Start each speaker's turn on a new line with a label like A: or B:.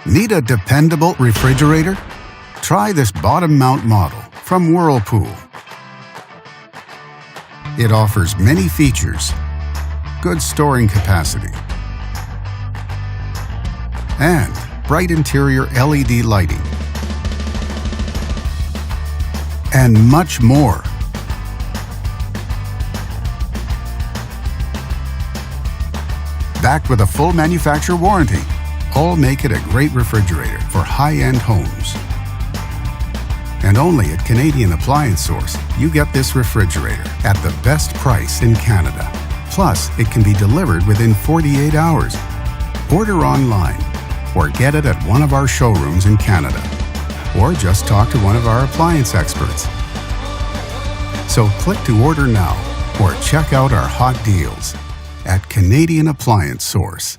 A: Need a dependable refrigerator? Try this bottom mount model from Whirlpool. It offers many features, good storing capacity, and bright interior LED lighting, and much more. Backed with a full manufacturer warranty, all make it a great refrigerator for high-end homes. And only at Canadian Appliance Source, you get this refrigerator at the best price in Canada. Plus, it can be delivered within 48 hours. Order online or get it at one of our showrooms in Canada. Or just talk to one of our appliance experts. So click to order now or check out our hot deals at Canadian Appliance Source.